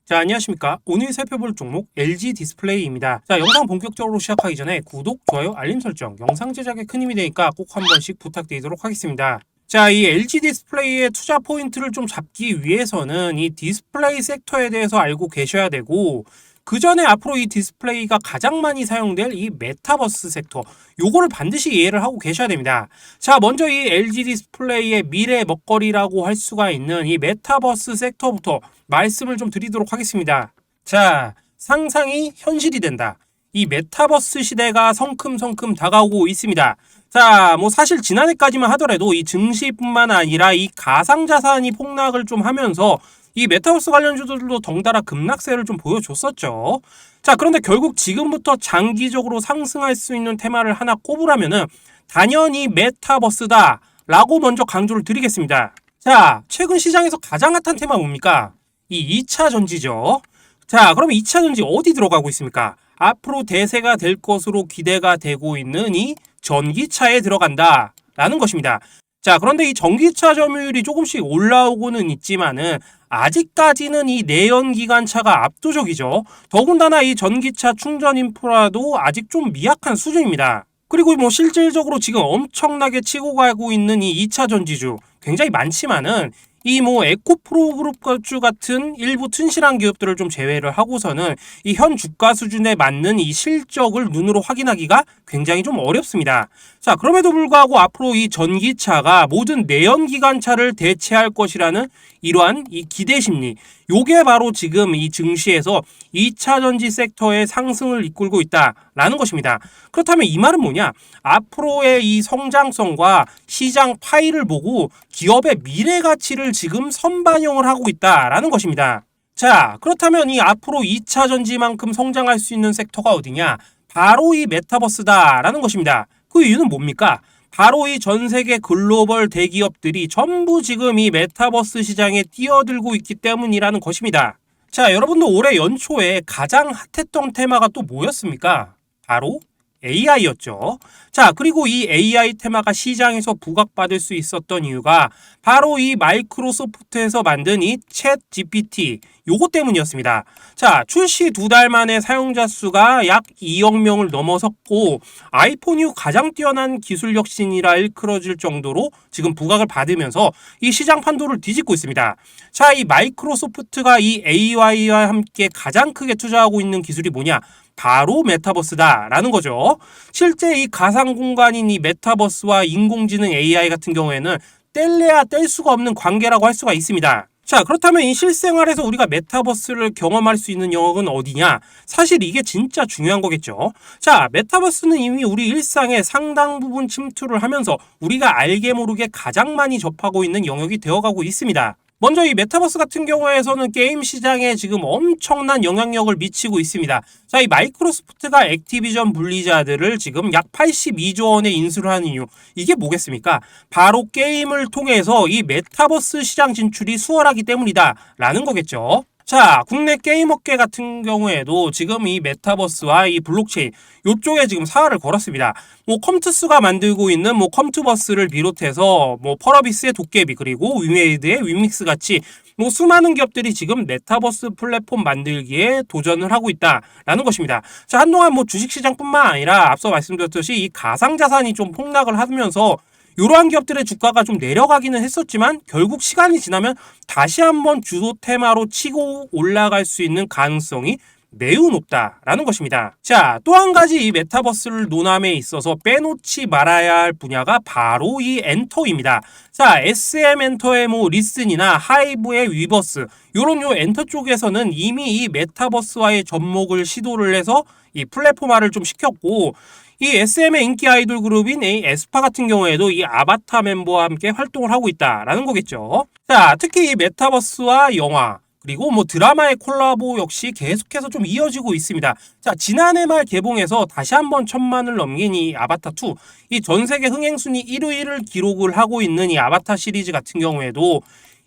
자, 안녕하십니까. 오늘 살펴볼 종목 LG 디스플레이입니다. 자, 영상 본격적으로 시작하기 전에 구독, 좋아요, 알림 설정, 영상 제작에 큰 힘이 되니까 꼭 한 번씩 부탁드리도록 하겠습니다. 자, 이 LG 디스플레이의 투자 포인트를 좀 잡기 위해서는 이 디스플레이 섹터에 대해서 알고 계셔야 되고, 그 전에 앞으로 이 디스플레이가 가장 많이 사용될 이 메타버스 섹터, 요거를 반드시 이해를 하고 계셔야 됩니다. 자, 먼저 이 LG 디스플레이의 미래 먹거리라고 할 수가 있는 이 메타버스 섹터부터 말씀을 좀 드리도록 하겠습니다. 자, 상상이 현실이 된다. 이 메타버스 시대가 성큼성큼 다가오고 있습니다. 자, 뭐 사실 지난해까지만 하더라도 이 증시뿐만 아니라 이 가상자산이 폭락을 좀 하면서 이 메타버스 관련주들도 덩달아 급락세를 좀 보여줬었죠. 자, 그런데 결국 지금부터 장기적으로 상승할 수 있는 테마를 하나 꼽으라면은 단연히 메타버스다 라고 먼저 강조를 드리겠습니다. 자, 최근 시장에서 가장 핫한 테마 뭡니까? 이 2차 전지죠. 자, 그럼 2차 전지 어디 들어가고 있습니까? 앞으로 대세가 될 것으로 기대가 되고 있는 이 전기차에 들어간다 라는 것입니다. 자, 그런데 이 전기차 점유율이 조금씩 올라오고는 있지만은 아직까지는 이 내연기관차가 압도적이죠. 더군다나 이 전기차 충전 인프라도 아직 좀 미약한 수준입니다. 그리고 뭐 실질적으로 지금 엄청나게 치고 가고 있는 이 2차 전지주 굉장히 많지만은 이 뭐 에코프로 그룹주 같은 일부 튼실한 기업들을 좀 제외를 하고서는 이 현 주가 수준에 맞는 이 실적을 눈으로 확인하기가 굉장히 좀 어렵습니다. 자, 그럼에도 불구하고 앞으로 이 전기차가 모든 내연기관차를 대체할 것이라는 이러한 이 기대 심리, 요게 바로 지금 이 증시에서 2차 전지 섹터의 상승을 이끌고 있다라는 것입니다. 그렇다면 이 말은 뭐냐? 앞으로의 이 성장성과 시장 파이를 보고 기업의 미래 가치를 지금 선반영을 하고 있다라는 것입니다. 자, 그렇다면 이 앞으로 2차 전지만큼 성장할 수 있는 섹터가 어디냐? 바로 이 메타버스다라는 것입니다. 그 이유는 뭡니까? 바로 이 전 세계 글로벌 대기업들이 전부 지금 이 메타버스 시장에 뛰어들고 있기 때문이라는 것입니다. 자, 여러분도 올해 연초에 가장 핫했던 테마가 또 뭐였습니까? 바로 AI였죠. 자, 그리고 이 AI 테마가 시장에서 부각받을 수 있었던 이유가 바로 이 마이크로소프트에서 만든 이 챗 GPT 요거 때문이었습니다. 자, 출시 2달 만에 사용자 수가 약 2억 명을 넘어섰고 아이폰 이후 가장 뛰어난 기술 혁신이라 일컬어질 정도로 지금 부각을 받으면서 이 시장 판도를 뒤집고 있습니다. 자, 이 마이크로소프트가 이 AI와 함께 가장 크게 투자하고 있는 기술이 뭐냐? 바로 메타버스다라는 거죠. 실제 이 가상 공간인 이 메타버스와 인공지능 AI 같은 경우에는 뗄래야 뗄 수가 없는 관계라고 할 수가 있습니다. 자, 그렇다면 이 실생활에서 우리가 메타버스를 경험할 수 있는 영역은 어디냐? 사실 이게 진짜 중요한 거겠죠. 자, 메타버스는 이미 우리 일상에 상당 부분 침투를 하면서 우리가 알게 모르게 가장 많이 접하고 있는 영역이 되어가고 있습니다. 먼저 이 메타버스 같은 경우에서는 게임 시장에 지금 엄청난 영향력을 미치고 있습니다. 자, 이 마이크로소프트가 액티비전 블리자드를 지금 약 82조 원에 인수를 하는 이유, 이게 뭐겠습니까? 바로 게임을 통해서 이 메타버스 시장 진출이 수월하기 때문이다 라는 거겠죠. 자, 국내 게임 업계 같은 경우에도 지금 이 메타버스와 이 블록체인 요쪽에 지금 사활을 걸었습니다. 뭐 컴투스가 만들고 있는 뭐 컴투버스를 비롯해서 뭐 펄어비스의 도깨비 그리고 위메이드의 윈믹스 같이 뭐 수많은 기업들이 지금 메타버스 플랫폼 만들기에 도전을 하고 있다라는 것입니다. 자, 한동안 뭐 주식시장뿐만 아니라 앞서 말씀드렸듯이 이 가상자산이 좀 폭락을 하면서 이러한 기업들의 주가가 좀 내려가기는 했었지만 결국 시간이 지나면 다시 한번 주도 테마로 치고 올라갈 수 있는 가능성이 매우 높다라는 것입니다. 자, 또 한 가지 이 메타버스를 논함에 있어서 빼놓지 말아야 할 분야가 바로 이 엔터입니다. 자, SM 엔터의 뭐 리슨이나 하이브의 위버스 요런 요 엔터 쪽에서는 이미 이 메타버스와의 접목을 시도를 해서 이 플랫폼화를 좀 시켰고 이 SM의 인기 아이돌 그룹인 이 에스파 같은 경우에도 이 아바타 멤버와 함께 활동을 하고 있다라는 거겠죠. 자, 특히 이 메타버스와 영화 그리고 뭐 드라마의 콜라보 역시 계속해서 좀 이어지고 있습니다. 자, 지난해 말 개봉해서 다시 한번 1,000만을 넘긴 이 아바타2, 이 전 세계 흥행순위 1위를 기록을 하고 있는 이 아바타 시리즈 같은 경우에도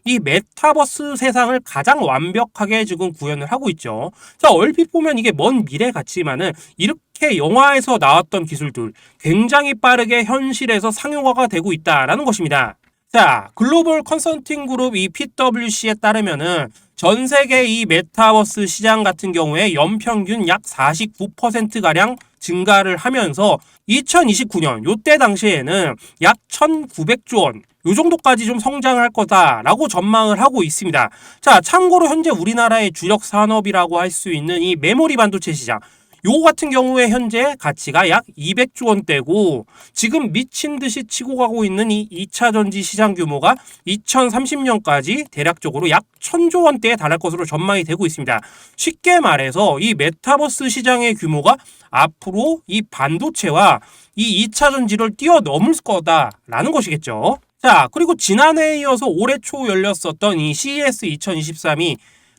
이 메타버스 세상을 가장 완벽하게 지금 구현을 하고 있죠. 자, 얼핏 보면 이게 먼 미래 같지만은 이렇게 영화에서 나왔던 기술들 굉장히 빠르게 현실에서 상용화가 되고 있다라는 것입니다. 자, 글로벌 컨설팅 그룹 이 PwC에 따르면은 전 세계 이 메타버스 시장 같은 경우에 연평균 약 49%가량 증가를 하면서 2029년 요때 당시에는 약 1,900조 원 요 정도까지 좀 성장을 할 거다라고 전망을 하고 있습니다. 자, 참고로 현재 우리나라의 주력 산업이라고 할 수 있는 이 메모리 반도체 시장 요거 같은 경우에 현재 가치가 약 200조 원대고 지금 미친 듯이 치고 가고 있는 이 2차 전지 시장 규모가 2030년까지 대략적으로 약 1,000조 원대에 달할 것으로 전망이 되고 있습니다. 쉽게 말해서 이 메타버스 시장의 규모가 앞으로 이 반도체와 이 2차 전지를 뛰어넘을 거다라는 것이겠죠. 자, 그리고 지난해에 이어서 올해 초 열렸었던 이 CES 2023이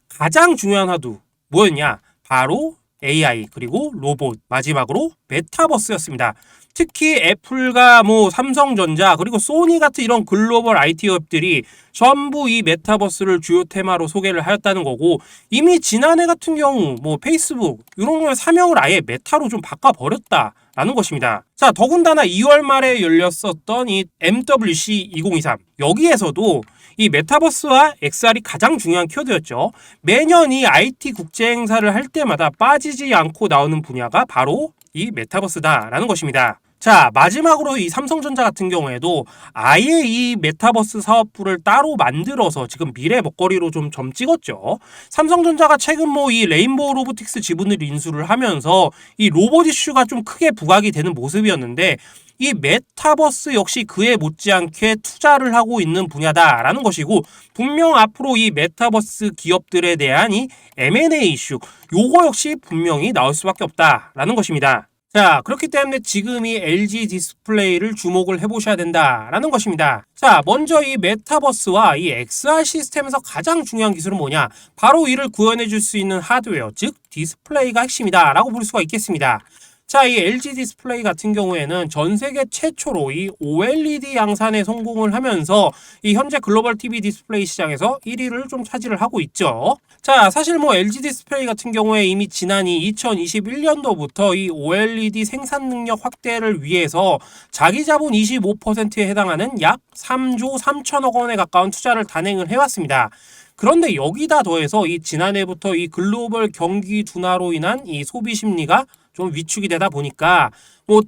가장 중요한 화두 뭐였냐? 바로 AI 그리고 로봇 마지막으로 메타버스였습니다. 특히 애플과 삼성전자 그리고 소니 같은 이런 글로벌 IT 기업들이 전부 이 메타버스를 주요 테마로 소개를 하였다는 거고 이미 지난해 같은 경우 페이스북 이런 거에 사명을 아예 메타로 좀 바꿔버렸다라는 것입니다. 자, 더군다나 2월 말에 열렸었던 이 MWC 2023 여기에서도 이 메타버스와 XR이 가장 중요한 키워드였죠. 매년 이 IT 국제 행사를 할 때마다 빠지지 않고 나오는 분야가 바로 이 메타버스다라는 것입니다. 자, 마지막으로 이 삼성전자 같은 경우에도 아예 이 메타버스 사업부를 따로 만들어서 지금 미래 먹거리로 좀 찍었죠. 삼성전자가 최근 이 레인보우 로보틱스 지분을 인수를 하면서 이 로봇 이슈가 좀 크게 부각이 되는 모습이었는데 이 메타버스 역시 그에 못지않게 투자를 하고 있는 분야다라는 것이고 분명 앞으로 이 메타버스 기업들에 대한 이 M&A 이슈 요거 역시 분명히 나올 수밖에 없다라는 것입니다. 자, 그렇기 때문에 지금 이 LG 디스플레이를 주목을 해보셔야 된다라는 것입니다. 자, 먼저 이 메타버스와 이 XR 시스템에서 가장 중요한 기술은 뭐냐? 바로 이를 구현해줄 수 있는 하드웨어, 즉 디스플레이가 핵심이다라고 볼 수가 있겠습니다. 자, 이 LG 디스플레이 같은 경우에는 전 세계 최초로 이 OLED 양산에 성공을 하면서 이 현재 글로벌 TV 디스플레이 시장에서 1위를 좀 차지를 하고 있죠. 자, 사실 LG 디스플레이 같은 경우에 이미 지난 2021년도부터 이 OLED 생산 능력 확대를 위해서 자기 자본 25%에 해당하는 약 3조 3천억 원에 가까운 투자를 단행을 해왔습니다. 그런데 여기다 더해서 이 지난해부터 이 글로벌 경기 둔화로 인한 이 소비 심리가 좀 위축이 되다 보니까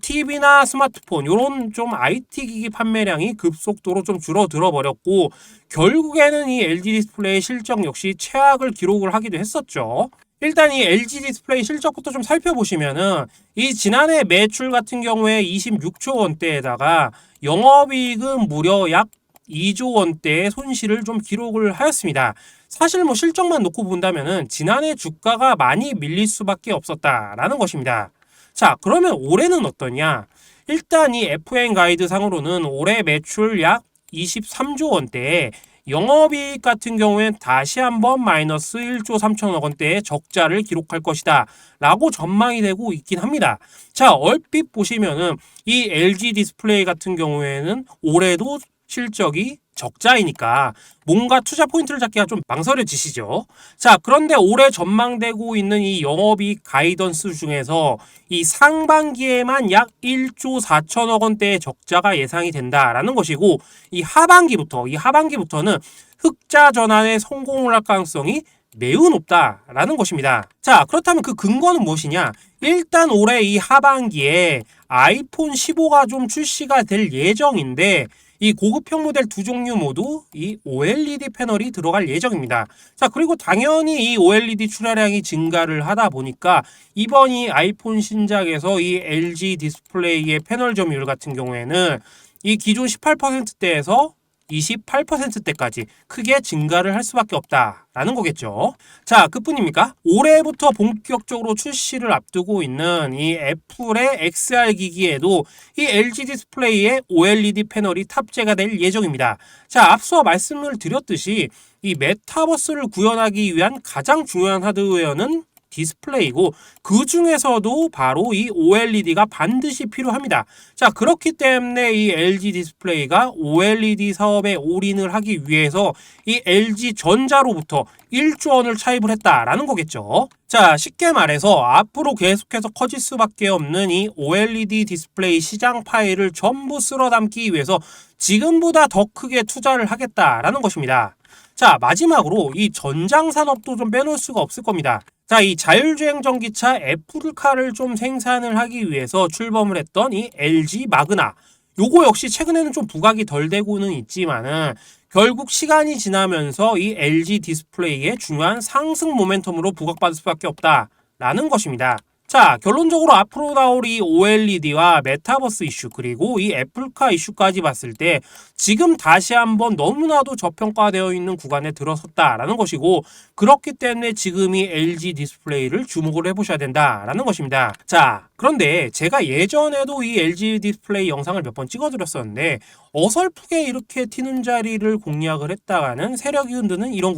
TV나 스마트폰 요런 좀 IT 기기 판매량이 급속도로 좀 줄어들어 버렸고 결국에는 이 LG 디스플레이의 실적 역시 최악을 기록을 하기도 했었죠. 일단 이 LG 디스플레이 실적부터 좀 살펴보시면은 이 지난해 매출 같은 경우에 26조 원대에다가 영업이익은 무려 약 2조 원대의 손실을 좀 기록을 하였습니다. 사실 실적만 놓고 본다면은 지난해 주가가 많이 밀릴 수밖에 없었다라는 것입니다. 자, 그러면 올해는 어떠냐? 일단 이 FN 가이드 상으로는 올해 매출 약 23조 원대에 영업이익 같은 경우엔 다시 한번 마이너스 1조 3천억 원대의 적자를 기록할 것이다 라고 전망이 되고 있긴 합니다. 자, 얼핏 보시면은 이 LG 디스플레이 같은 경우에는 올해도 실적이 적자이니까 뭔가 투자 포인트를 잡기가 좀 망설여지시죠. 자, 그런데 올해 전망되고 있는 이 영업이익 가이던스 중에서 이 상반기에만 약 1조 4천억 원대의 적자가 예상이 된다라는 것이고 이 하반기부터는 흑자 전환에 성공을 할 가능성이 매우 높다라는 것입니다. 자, 그렇다면 그 근거는 무엇이냐? 일단 올해 이 하반기에 아이폰 15가 좀 출시가 될 예정인데 이 고급형 모델 두 종류 모두 이 OLED 패널이 들어갈 예정입니다. 자, 그리고 당연히 이 OLED 출하량이 증가를 하다 보니까 이번 이 아이폰 신작에서 이 LG 디스플레이의 패널 점유율 같은 경우에는 이 기존 18%대에서 28%대까지 크게 증가를 할 수밖에 없다라는 거겠죠. 자, 그뿐입니까? 올해부터 본격적으로 출시를 앞두고 있는 이 애플의 XR 기기에도 이 LG 디스플레이의 OLED 패널이 탑재가 될 예정입니다. 자, 앞서 말씀을 드렸듯이 이 메타버스를 구현하기 위한 가장 중요한 하드웨어는 디스플레이고 그 중에서도 바로 이 OLED가 반드시 필요합니다. 자, 그렇기 때문에 이 LG 디스플레이가 OLED 사업에 올인을 하기 위해서 이 LG 전자로부터 1조 원을 차입을 했다라는 거겠죠. 자, 쉽게 말해서 앞으로 계속해서 커질 수밖에 없는 이 OLED 디스플레이 시장 파일을 전부 쓸어 담기 위해서 지금보다 더 크게 투자를 하겠다라는 것입니다. 자, 마지막으로 이 전장 산업도 좀 빼놓을 수가 없을 겁니다. 자, 이 자율주행 전기차 애플카를 좀 생산을 하기 위해서 출범을 했던 이 LG 마그나. 요거 역시 최근에는 좀 부각이 덜 되고는 있지만은 결국 시간이 지나면서 이 LG 디스플레이의 중요한 상승 모멘텀으로 부각받을 수밖에 없다라는 것입니다. 자, 결론적으로 앞으로 나올 이 OLED와 메타버스 이슈 그리고 이 애플카 이슈까지 봤을 때 지금 다시 한번 너무나도 저평가되어 있는 구간에 들어섰다라는 것이고 그렇기 때문에 지금 이 LG 디스플레이를 주목을 해보셔야 된다라는 것입니다. 자, 그런데 제가 예전에도 이 LG 디스플레이 영상을 몇 번 찍어드렸었는데 어설프게 이렇게 튀는 자리를 공략을 했다가는 세력이 흔드는 이런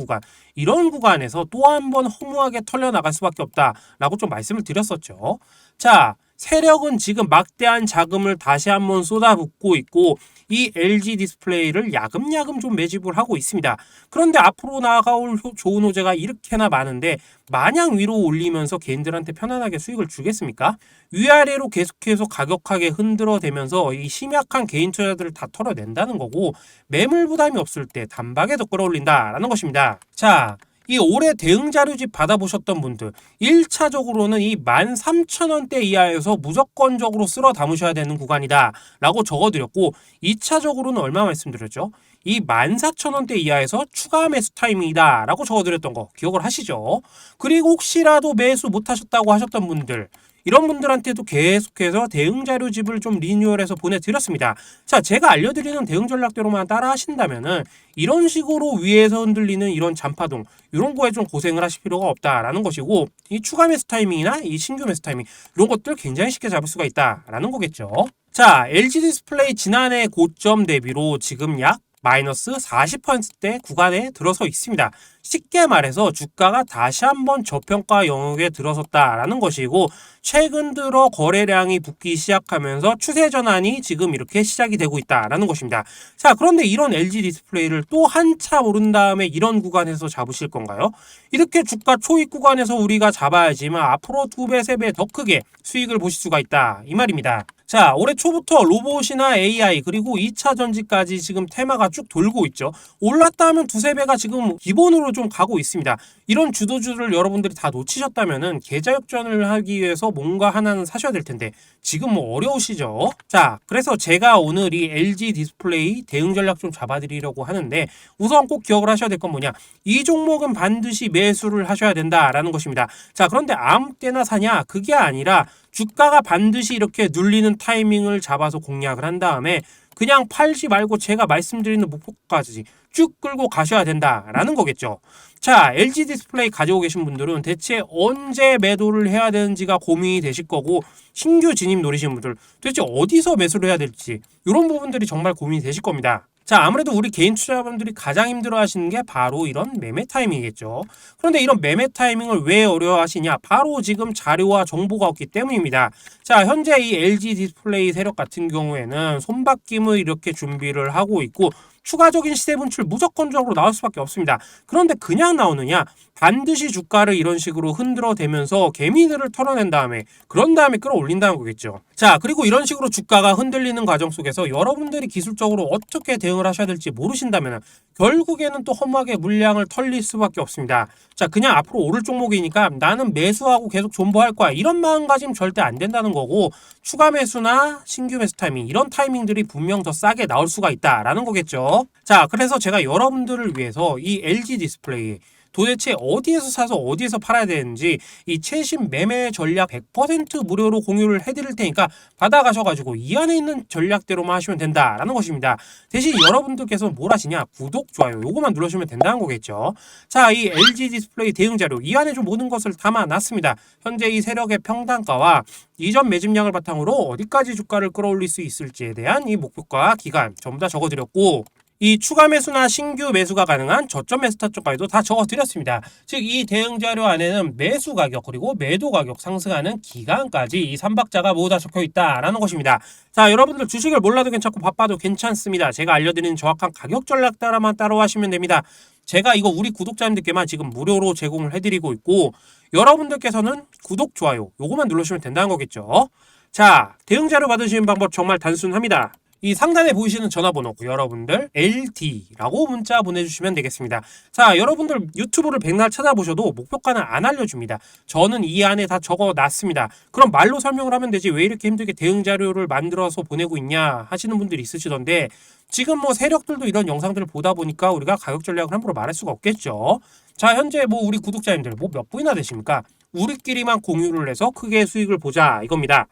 구간에서 또 한 번 허무하게 털려나갈 수밖에 없다라고 좀 말씀을 드렸었죠. 자, 세력은 지금 막대한 자금을 다시 한번 쏟아붓고 있고 이 LG 디스플레이를 야금야금 좀 매집을 하고 있습니다. 그런데 앞으로 나아올 좋은 호재가 이렇게나 많은데 마냥 위로 올리면서 개인들한테 편안하게 수익을 주겠습니까? 위아래로 계속해서 가격하게 흔들어대면서 이 심약한 개인 투자들을 다 털어낸다는 거고 매물 부담이 없을 때 단박에 더 끌어올린다라는 것입니다. 자, 이 올해 대응 자료집 받아보셨던 분들 1차적으로는 이 13,000원대 이하에서 무조건적으로 쓸어 담으셔야 되는 구간이다 라고 적어드렸고 2차적으로는 얼마 말씀드렸죠? 이 14,000원대 이하에서 추가 매수 타이밍이다 라고 적어드렸던 거 기억을 하시죠? 그리고 혹시라도 매수 못하셨다고 하셨던 분들 이런 분들한테도 계속해서 대응 자료집을 좀 리뉴얼해서 보내드렸습니다. 자, 제가 알려드리는 대응 전략대로만 따라 하신다면은 이런 식으로 위에서 흔들리는 이런 잔파동 이런 거에 좀 고생을 하실 필요가 없다라는 것이고 이 추가 매수 타이밍이나 이 신규 매수 타이밍 이런 것들 굉장히 쉽게 잡을 수가 있다라는 거겠죠. 자, LG 디스플레이 지난해 고점 대비로 지금 약 마이너스 40%대 구간에 들어서 있습니다. 쉽게 말해서 주가가 다시 한번 저평가 영역에 들어섰다라는 것이고 최근 들어 거래량이 붙기 시작하면서 추세 전환이 지금 이렇게 시작이 되고 있다라는 것입니다. 자, 그런데 이런 LG 디스플레이를 또 한참 오른 다음에 이런 구간에서 잡으실 건가요? 이렇게 주가 초입 구간에서 우리가 잡아야지만 앞으로 2배, 3배 더 크게 수익을 보실 수가 있다 이 말입니다. 자, 올해 초부터 로봇이나 AI 그리고 2차 전지까지 지금 테마가 쭉 돌고 있죠. 올랐다 하면 2~3배가 지금 기본으로 좀 가고 있습니다. 이런 주도주를 여러분들이 다 놓치셨다면은 계좌 역전을 하기 위해서 뭔가 하나는 사셔야 될 텐데 지금 뭐 어려우시죠? 자, 그래서 제가 오늘 이 LG 디스플레이 대응 전략 좀 잡아드리려고 하는데 우선 꼭 기억을 하셔야 될 건 뭐냐? 이 종목은 반드시 매수를 하셔야 된다라는 것입니다. 자, 그런데 아무 때나 사냐? 그게 아니라 주가가 반드시 이렇게 눌리는 타이밍을 잡아서 공략을 한 다음에 그냥 팔지 말고 제가 말씀드리는 목표까지 쭉 끌고 가셔야 된다라는 거겠죠. 자, LG 디스플레이 가지고 계신 분들은 대체 언제 매도를 해야 되는지가 고민이 되실 거고 신규 진입 노리시는 분들 도대체 어디서 매수를 해야 될지 이런 부분들이 정말 고민이 되실 겁니다. 자, 아무래도 우리 개인 투자자분들이 가장 힘들어 하시는 게 바로 이런 매매 타이밍이겠죠. 그런데 이런 매매 타이밍을 왜 어려워 하시냐? 바로 지금 자료와 정보가 없기 때문입니다. 자, 현재 이 LG 디스플레이 세력 같은 경우에는 손바뀜을 이렇게 준비를 하고 있고 추가적인 시세 분출 무조건적으로 나올 수밖에 없습니다. 그런데 그냥 나오느냐? 반드시 주가를 이런 식으로 흔들어대면서 개미들을 털어낸 다음에 그런 다음에 끌어올린다는 거겠죠. 자, 그리고 이런 식으로 주가가 흔들리는 과정 속에서 여러분들이 기술적으로 어떻게 대응을 하셔야 될지 모르신다면 결국에는 또 허무하게 물량을 털릴 수밖에 없습니다. 자, 그냥 앞으로 오를 종목이니까 나는 매수하고 계속 존버할 거야 이런 마음가짐 절대 안 된다는 거고 추가 매수나 신규 매수 타이밍 이런 타이밍들이 분명 더 싸게 나올 수가 있다라는 거겠죠. 자, 그래서 제가 여러분들을 위해서 이 LG 디스플레이 도대체 어디에서 사서 어디에서 팔아야 되는지 이 최신 매매 전략 100% 무료로 공유를 해드릴 테니까 받아가셔가지고 이 안에 있는 전략대로만 하시면 된다라는 것입니다. 대신 여러분들께서 뭘 하시냐? 구독, 좋아요 요거만 눌러주시면 된다는 거겠죠. 자, 이 LG 디스플레이 대응 자료 이 안에 좀 모든 것을 담아놨습니다. 현재 이 세력의 평단가와 이전 매집량을 바탕으로 어디까지 주가를 끌어올릴 수 있을지에 대한 이 목표가 기간 전부 다 적어드렸고 이 추가 매수나 신규 매수가 가능한 저점 매수 타점까지도 다 적어드렸습니다. 즉 이 대응 자료 안에는 매수 가격 그리고 매도 가격 상승하는 기간까지 이 3박자가 모두 다 적혀 있다라는 것입니다. 자, 여러분들 주식을 몰라도 괜찮고 바빠도 괜찮습니다. 제가 알려드리는 정확한 가격 전략 따라만 따라하시면 됩니다. 제가 이거 우리 구독자님들께만 지금 무료로 제공을 해드리고 있고 여러분들께서는 구독, 좋아요 요거만 누르시면 된다는 거겠죠. 자, 대응 자료 받으시는 방법 정말 단순합니다. 이 상단에 보이시는 전화번호 여러분들 LD라고 문자 보내주시면 되겠습니다. 자, 여러분들 유튜브를 백날 찾아보셔도 목표가는 안 알려줍니다. 저는 이 안에 다 적어놨습니다. 그럼 말로 설명을 하면 되지 왜 이렇게 힘들게 대응 자료를 만들어서 보내고 있냐 하시는 분들이 있으시던데 지금 뭐 세력들도 이런 영상들을 보다 보니까 우리가 가격 전략을 함부로 말할 수가 없겠죠. 자, 현재 뭐 우리 구독자님들 뭐 몇 분이나 되십니까? 우리끼리만 공유를 해서 크게 수익을 보자 이겁니다.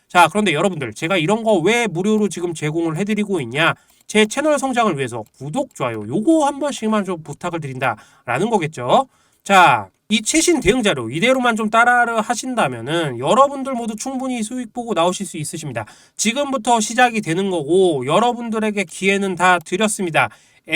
자, 그런데 여러분들 제가 이런 거 왜 무료로 지금 제공을 해드리고 있냐, 제 채널 성장을 위해서 구독, 좋아요 요거 한 번씩만 좀 부탁을 드린다라는 거겠죠. 자, 이 최신 대응 자료 이대로만 좀 따라 하신다면은 여러분들 모두 충분히 수익 보고 나오실 수 있으십니다. 지금부터 시작이 되는 거고 여러분들에게 기회는 다 드렸습니다.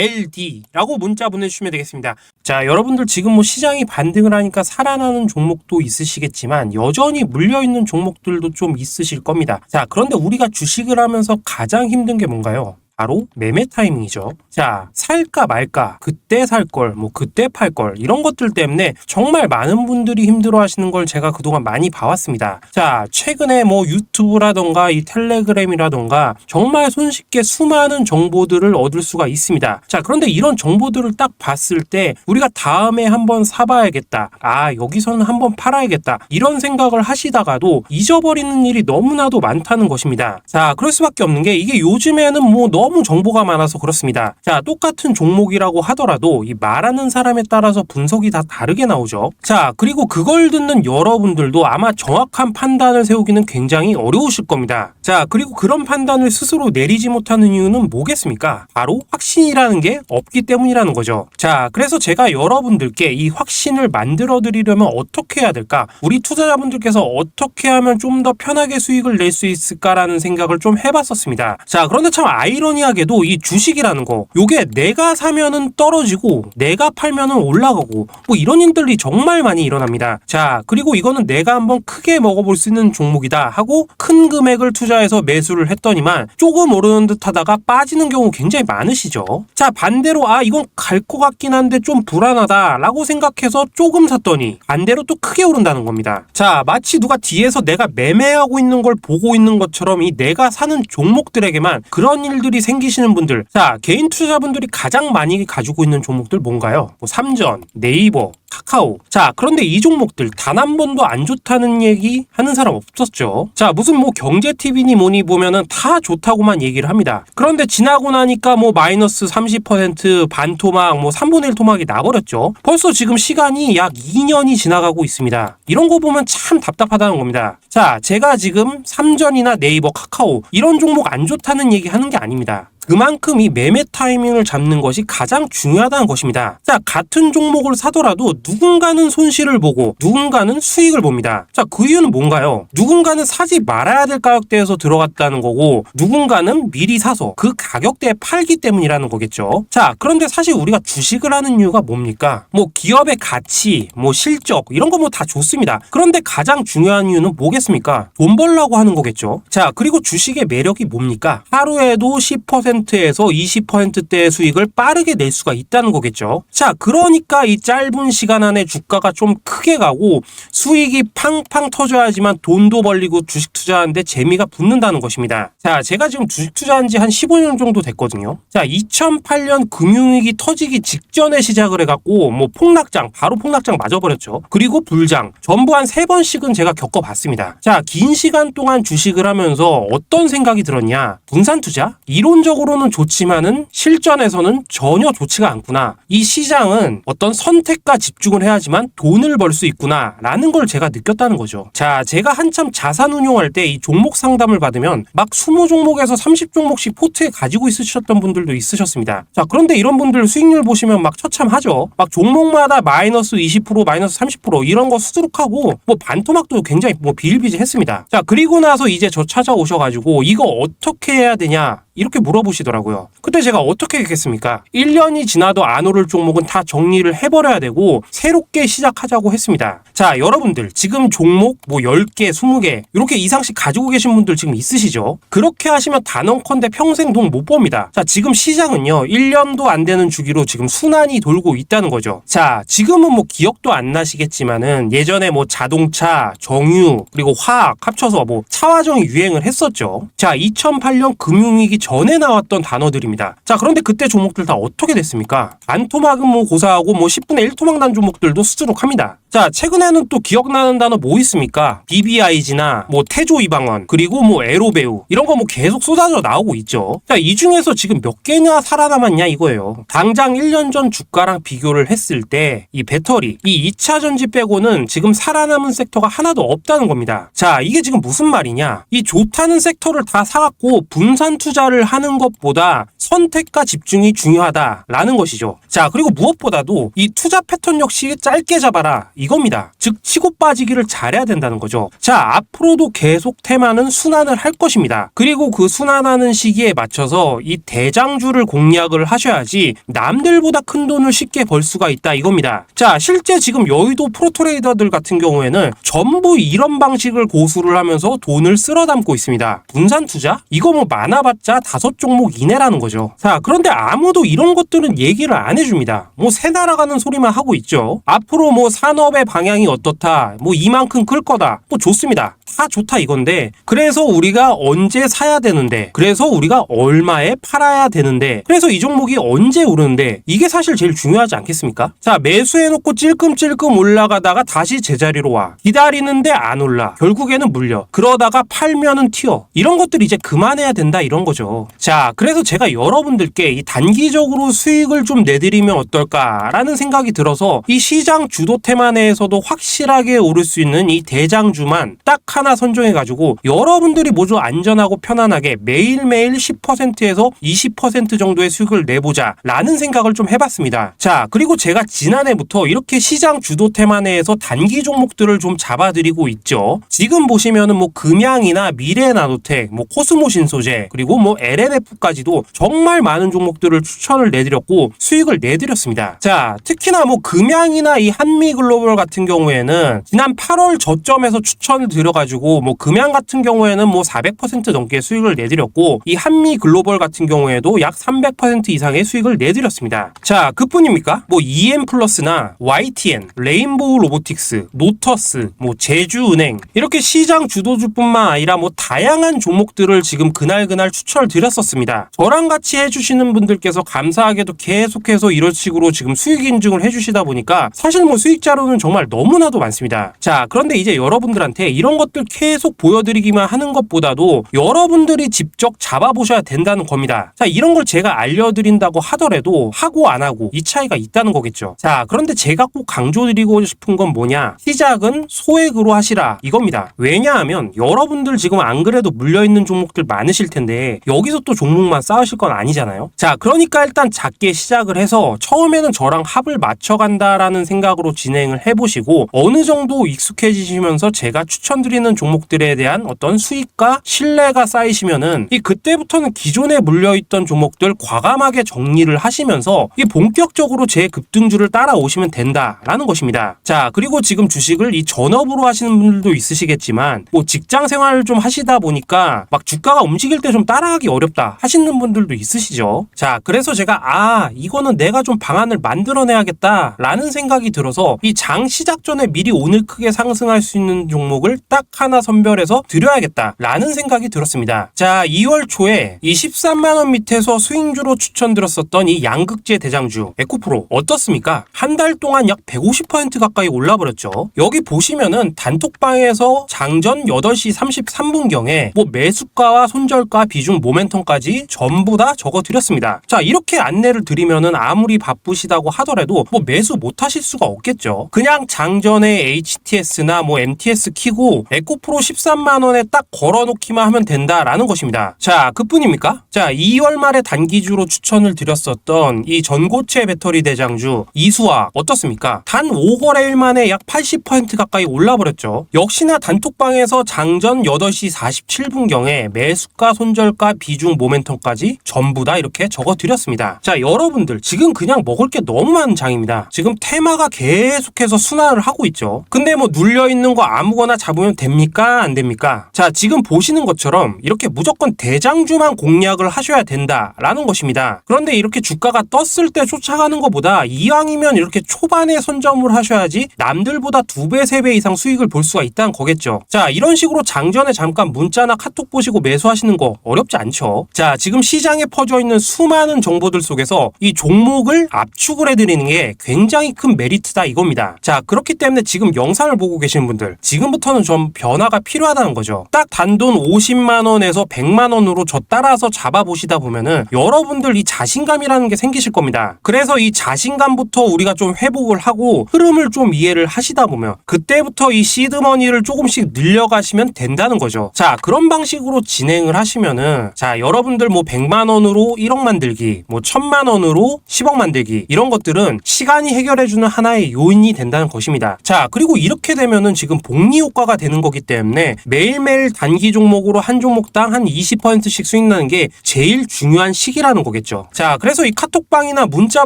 LD라고 문자 보내주시면 되겠습니다. 자, 여러분들 지금 뭐 시장이 반등을 하니까 살아나는 종목도 있으시겠지만 여전히 물려있는 종목들도 좀 있으실 겁니다. 자, 그런데 우리가 주식을 하면서 가장 힘든 게 뭔가요? 바로 매매 타이밍이죠. 자, 살까 말까, 그때 살 걸, 뭐 그때 팔 걸, 이런 것들 때문에 정말 많은 분들이 힘들어 하시는 걸 제가 그동안 많이 봐왔습니다. 자, 최근에 뭐 유튜브라던가 이 텔레그램이라던가 정말 손쉽게 수많은 정보들을 얻을 수가 있습니다. 자, 그런데 이런 정보들을 딱 봤을 때 우리가 다음에 한번 사봐야겠다, 아, 여기서는 한번 팔아야겠다, 이런 생각을 하시다가도 잊어버리는 일이 너무나도 많다는 것입니다. 자, 그럴 수밖에 없는 게 이게 요즘에는 뭐 너무 정보가 많아서 그렇습니다. 자, 똑같은 종목이라고 하더라도 이 말하는 사람에 따라서 분석이 다 다르게 나오죠. 자, 그리고 그걸 듣는 여러분들도 아마 정확한 판단을 세우기는 굉장히 어려우실 겁니다. 자, 그리고 그런 판단을 스스로 내리지 못하는 이유는 뭐겠습니까? 바로 확신이라는 게 없기 때문이라는 거죠. 자, 그래서 제가 여러분들께 이 확신을 만들어 드리려면 어떻게 해야 될까? 우리 투자자분들께서 어떻게 하면 좀 더 편하게 수익을 낼 수 있을까라는 생각을 좀 해봤었습니다. 자, 그런데 참 아이러니하게도 이 주식이라는 거, 요게 내가 사면은 떨어지고 내가 팔면은 올라가고 뭐 이런 일들이 정말 많이 일어납니다. 자, 그리고 이거는 내가 한번 크게 먹어볼 수 있는 종목이다 하고 큰 금액을 투자해서 매수를 했더니만 조금 오르는 듯 하다가 빠지는 경우 굉장히 많으시죠. 자, 반대로 아, 이건 갈 것 같긴 한데 좀 불안하다 라고 생각해서 조금 샀더니 반대로 또 크게 오른다는 겁니다. 자, 마치 누가 뒤에서 내가 매매하고 있는 걸 보고 있는 것처럼 이 내가 사는 종목들에게만 그런 일들이 생기시는 분들, 자, 개인 투자자분들이 가장 많이 가지고 있는 종목들 뭔가요? 뭐 삼전, 네이버, 카카오. 자, 그런데 이 종목들 단 한 번도 안 좋다는 얘기 하는 사람 없었죠. 자, 무슨 뭐 경제TV니 뭐니 보면은 다 좋다고만 얘기를 합니다. 그런데 지나고 나니까 뭐 마이너스 30% 반토막, 뭐 3분의 1 토막이 나버렸죠. 벌써 지금 시간이 약 2년이 지나가고 있습니다. 이런 거 보면 참 답답하다는 겁니다. 자, 제가 지금 삼전이나 네이버, 카카오 이런 종목 안 좋다는 얘기 하는 게 아닙니다. 그만큼 이 매매 타이밍을 잡는 것이 가장 중요하다는 것입니다. 자, 같은 종목을 사더라도 누군가는 손실을 보고 누군가는 수익을 봅니다. 자, 그 이유는 뭔가요? 누군가는 사지 말아야 될 가격대에서 들어갔다는 거고 누군가는 미리 사서 그 가격대에 팔기 때문이라는 거겠죠. 자, 그런데 사실 우리가 주식을 하는 이유가 뭡니까? 뭐 기업의 가치, 뭐 실적 이런 거 뭐 다 좋습니다. 그런데 가장 중요한 이유는 뭐겠습니까? 돈 벌려고 하는 거겠죠. 자, 그리고 주식의 매력이 뭡니까? 하루에도 10%에서 20%대의 수익을 빠르게 낼 수가 있다는 거겠죠. 자, 그러니까 이 짧은 시간 안에 주가가 좀 크게 가고 수익이 팡팡 터져야지만 돈도 벌리고 주식 투자하는데 재미가 붙는다는 것입니다. 자, 제가 지금 주식 투자한 지 한 15년 정도 됐거든요. 자, 2008년 금융위기 터지기 직전에 시작을 해갖고 뭐 폭락장, 바로 폭락장 맞아버렸죠. 그리고 불장, 전부 한 3번씩은 제가 겪어봤습니다. 자, 긴 시간 동안 주식을 하면서 어떤 생각이 들었냐? 분산 투자? 이론적으로는 좋지만은 실전에서는 전혀 좋지가 않구나. 이 시장은 어떤 선택과 집중을 해야지만 돈을 벌 수 있구나 라는 걸 제가 느꼈다는 거죠. 자, 제가 한참 자산 운용할 때 이 종목 상담을 받으면 막 20종목에서 30종목씩 포트에 가지고 있으셨던 분들도 있으셨습니다. 자, 그런데 이런 분들 수익률 보시면 막 처참하죠. 막 종목마다 마이너스 20%, 마이너스 30% 이런 거 수두룩하고 뭐 반토막도 굉장히 뭐 비일비재했습니다. 자, 그리고 나서 이제 저 찾아오셔가지고 이거 어떻게 해야 되냐 이렇게 물어보시더라고요. 그때 제가 어떻게 했겠습니까? 1년이 지나도 안 오를 종목은 다 정리를 해버려야 되고 새롭게 시작하자고 했습니다. 자, 여러분들 지금 종목 뭐 10개, 20개 이렇게 이상씩 가지고 계신 분들 지금 있으시죠? 그렇게 하시면 단언컨대 평생 돈 못 법니다. 자, 지금 시장은요 1년도 안 되는 주기로 지금 순환이 돌고 있다는 거죠. 자, 지금은 뭐 기억도 안 나시겠지만은 예전에 뭐 자동차, 정유 그리고 화학 합쳐서 뭐 차화정이 유행을 했었죠. 자, 2008년 금융위기 전에 나왔던 단어들입니다. 자, 그런데 그때 종목들 다 어떻게 됐습니까? 반토막은 뭐 고사하고 뭐 10분의 1 토막 난 종목들도 수두룩합니다. 자, 최근에는 또 기억나는 단어 뭐 있습니까? BBIG나 뭐 태조 이방원 그리고 뭐 에로배우 이런 거 뭐 계속 쏟아져 나오고 있죠. 자, 이 중에서 지금 몇 개나 살아남았냐 이거예요. 당장 1년 전 주가랑 비교를 했을 때 이 배터리, 이 2차 전지 빼고는 지금 살아남은 섹터가 하나도 없다는 겁니다. 자, 이게 지금 무슨 말이냐? 이 좋다는 섹터를 다 사갖고 분산 투자를 하는 것보다 선택과 집중이 중요하다라는 것이죠. 자, 그리고 무엇보다도 이 투자 패턴 역시 짧게 잡아라 이겁니다. 즉 치고 빠지기를 잘해야 된다는 거죠. 자, 앞으로도 계속 테마는 순환을 할 것입니다. 그리고 그 순환하는 시기에 맞춰서 이 대장주를 공략을 하셔야지 남들보다 큰 돈을 쉽게 벌 수가 있다 이겁니다. 자, 실제 지금 여의도 프로트레이더들 같은 경우에는 전부 이런 방식을 고수를 하면서 돈을 쓸어 담고 있습니다. 분산 투자? 이거 뭐 많아봤자 5종목 이내라는 거죠. 자, 그런데 아무도 이런 것들은 얘기를 안 해줍니다. 뭐 새 날아가는 소리만 하고 있죠. 앞으로 뭐 산업의 방향이 어떻다, 뭐 이만큼 클 거다, 뭐 좋습니다. 다 좋다 이건데, 그래서 우리가 언제 사야 되는데, 그래서 우리가 얼마에 팔아야 되는데, 그래서 이 종목이 언제 오르는데, 이게 사실 제일 중요하지 않겠습니까? 자, 매수해놓고 찔끔찔끔 올라가다가 다시 제자리로 와, 기다리는데 안 올라, 결국에는 물려, 그러다가 팔면은 튀어. 이런 것들 이제 그만해야 된다 이런 거죠. 자, 그래서 제가 여러분들께 이 단기적으로 수익을 좀 내드리면 어떨까라는 생각이 들어서 이 시장 주도 테마 내에서도 확실하게 오를 수 있는 이 대장주만 딱 하나 선정해가지고 여러분들이 모두 안전하고 편안하게 매일매일 10%에서 20% 정도의 수익을 내보자 라는 생각을 좀 해봤습니다. 자, 그리고 제가 지난해부터 이렇게 시장 주도 테마 내에서 단기 종목들을 좀 잡아드리고 있죠. 지금 보시면은 뭐 금양이나 미래나노텍, 뭐 코스모신소재, 그리고 뭐 LNF까지도 정말 많은 종목들을 추천을 내드렸고 수익을 내드렸습니다. 자, 특히나 뭐 금양이나 이 한미글로벌 같은 경우에는 지난 8월 저점에서 추천을 드려가지고 뭐 금양 같은 경우에는 뭐 400% 넘게 수익을 내드렸고 이 한미글로벌 같은 경우에도 약 300% 이상의 수익을 내드렸습니다. 자, 그뿐입니까? 뭐 EM플러스나 YTN, 레인보우 로보틱스, 노터스, 뭐 제주은행 이렇게 시장 주도주뿐만 아니라 뭐 다양한 종목들을 지금 그날 추천을 드렸었습니다. 저랑 같이 해주시는 분들께서 감사하게도 계속해서 이런 식으로 지금 수익 인증을 해주시다 보니까 사실 뭐 수익 자료는 정말 너무나도 많습니다. 자, 그런데 이제 여러분들한테 이런 것들 계속 보여드리기만 하는 것보다도 여러분들이 직접 잡아보셔야 된다는 겁니다. 자, 이런 걸 제가 알려드린다고 하더라도 하고 안 하고 이 차이가 있다는 거겠죠. 자, 그런데 제가 꼭 강조드리고 싶은 건 뭐냐? 시작은 소액으로 하시라 이겁니다. 왜냐하면 여러분들 지금 안 그래도 물려있는 종목들 많으실 텐데 여기서 또 종목만 쌓으실 건 아니잖아요. 자, 그러니까 일단 작게 시작을 해서 처음에는 저랑 합을 맞춰간다라는 생각으로 진행을 해보시고 어느 정도 익숙해지시면서 제가 추천드리는 종목들에 대한 어떤 수익과 신뢰가 쌓이시면은 이 그때부터는 기존에 물려있던 종목들 과감하게 정리를 하시면서 이 본격적으로 제 급등주를 따라오시면 된다라는 것입니다. 자, 그리고 지금 주식을 이 전업으로 하시는 분들도 있으시겠지만 뭐 직장 생활을 좀 하시다 보니까 막 주가가 움직일 때 좀 따라가기 어렵다 하시는 분들도 있으시죠. 자, 그래서 제가 이거는 내가 좀 방안을 만들어내야겠다 라는 생각이 들어서 이 장 시작 전에 미리 오늘 크게 상승할 수 있는 종목을 딱 하나 선별해서 드려야겠다 라는 생각이 들었습니다. 자, 2월 초에 이 13만원 밑에서 스윙주로 추천드렸었던 이 양극재 대장주 에코프로 어떻습니까? 한 달 동안 약 150% 가까이 올라버렸죠. 여기 보시면은 단톡방에서 장전 8시 33분경에 뭐 매수가와 손절가 비중 모멘텀까지 전부 다 적어드렸습니다. 자, 이렇게 안내를 드리면은 아무리 바쁘시다고 하더라도 뭐 매수 못 하실 수가 없겠죠. 그냥 장전에 HTS나 뭐 MTS 키고 에코프로 13만원에 딱 걸어놓기만 하면 된다라는 것입니다. 자, 그뿐입니까? 자, 2월 말에 단기주로 추천을 드렸었던 이 전고체 배터리 대장주 이수화 어떻습니까? 단 5거래일 만에 약 80% 가까이 올라버렸죠. 역시나 단톡방에서 장전 8시 47분경에 매수가 손절가 비중, 모멘텀까지 전부 다 이렇게 적어드렸습니다. 자, 여러분들 지금 그냥 먹을 게 너무 많은 장입니다. 지금 테마가 계속해서 순환을 하고 있죠. 근데 뭐 눌려있는 거 아무거나 잡으면 됩니까? 안 됩니까? 자, 지금 보시는 것처럼 이렇게 무조건 대장주만 공략을 하셔야 된다라는 것입니다. 그런데 이렇게 주가가 떴을 때 쫓아가는 것보다 이왕이면 이렇게 초반에 선점을 하셔야지 남들보다 2배, 3배 이상 수익을 볼 수가 있다는 거겠죠. 자, 이런 식으로 장전에 잠깐 문자나 카톡 보시고 매수하시는 거 어렵지 않죠. 자, 지금 시장에 퍼져 있는 수많은 정보들 속에서 이 종목을 압축을 해드리는 게 굉장히 큰 메리트다 이겁니다. 자, 그렇기 때문에 지금 영상을 보고 계시는 분들 지금부터는 좀 변화가 필요하다는 거죠. 딱 단돈 50만원에서 100만원으로 저 따라서 잡아보시다 보면은 여러분들 이 자신감이라는 게 생기실 겁니다. 그래서 이 자신감부터 우리가 좀 회복을 하고 흐름을 좀 이해를 하시다 보면 그때부터 이 시드머니를 조금씩 늘려가시면 된다는 거죠. 자, 그런 방식으로 진행을 하시면은 자, 여러분들 뭐 100만원으로 1억 만들기, 뭐 1000만원으로 10억 만들기 이런 것들은 시간이 해결해주는 하나의 요인이 된다는 것입니다. 자, 그리고 이렇게 되면은 지금 복리 효과가 되는 거기 때문에 매일매일 단기 종목으로 한 종목당 한 20%씩 수익 나는 게 제일 중요한 시기라는 거겠죠. 자, 그래서 이 카톡방이나 문자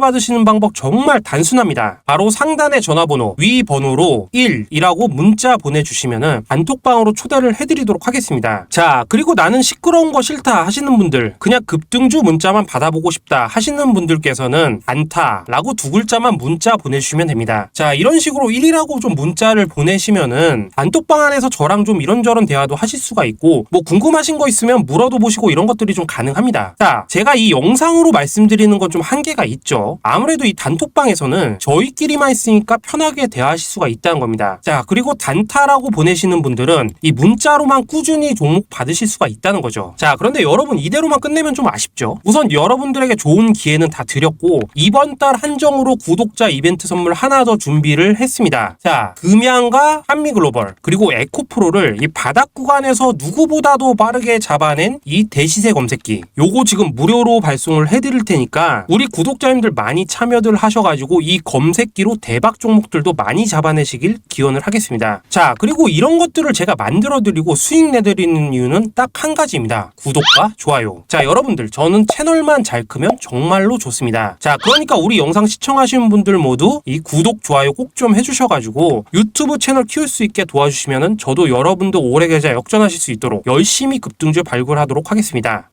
받으시는 방법 정말 단순합니다. 바로 상단의 전화번호 위 번호로 1이라고 문자 보내주시면은 단톡방으로 초대를 해드리도록 하겠습니다. 자, 그리고 나는 시끄러운 거 싫다 하시는 분들, 그냥 급등주 문자만 받아보고 싶다 하시는 분들께서는 안타라고 두 글자만 문자 보내주시면 됩니다. 자, 이런 식으로 1이라고 좀 문자를 보내시면은 단톡방 안에서 저랑 좀 이런저런 대화도 하실 수가 있고 뭐 궁금하신 거 있으면 물어도 보시고 이런 것들이 좀 가능합니다. 자, 제가 이 영상으로 말씀드리는 건 좀 한계가 있죠. 아무래도 이 단톡방에서는 저희끼리만 있으니까 편하게 대화하실 수가 있다는 겁니다. 자, 그리고 단타라고 보내시는 분들은 이 문자로만 꾸준히 종목 받으실 수가 있다는 거죠. 자, 그런데 여러분 이대로만 끝내면 좀 아쉽죠. 우선 여러분들에게 좋은 기회는 다 드렸고 이번 달 한정으로 구독자 이벤트 선물 하나 더 준비를 했습니다. 자, 금양과 한미글로벌 그리고 에코프로를 이 바닥 구간에서 누구보다도 빠르게 잡아낸 이 대시세 검색기 요거 지금 무료로 발송을 해드릴 테니까 우리 구독자님들 많이 참여들 하셔가지고 이 검색기로 대박 종목들도 많이 잡아내시길 기원을 하겠습니다. 자, 그리고 이런 것들을 제가 만들어드리고 수익 내드리는 이유는 딱 한 가지입니다. 구독과 좋아요. 자, 여러분들 저는 채널만 잘 크면 정말로 좋습니다. 자, 그러니까 우리 영상 시청하시는 분들 모두 이 구독, 좋아요 꼭 좀 해주셔가지고 유튜브 채널 키울 수 있게 도와주시면은 저도 여러분도 오래 계좌 역전하실 수 있도록 열심히 급등주 발굴하도록 하겠습니다.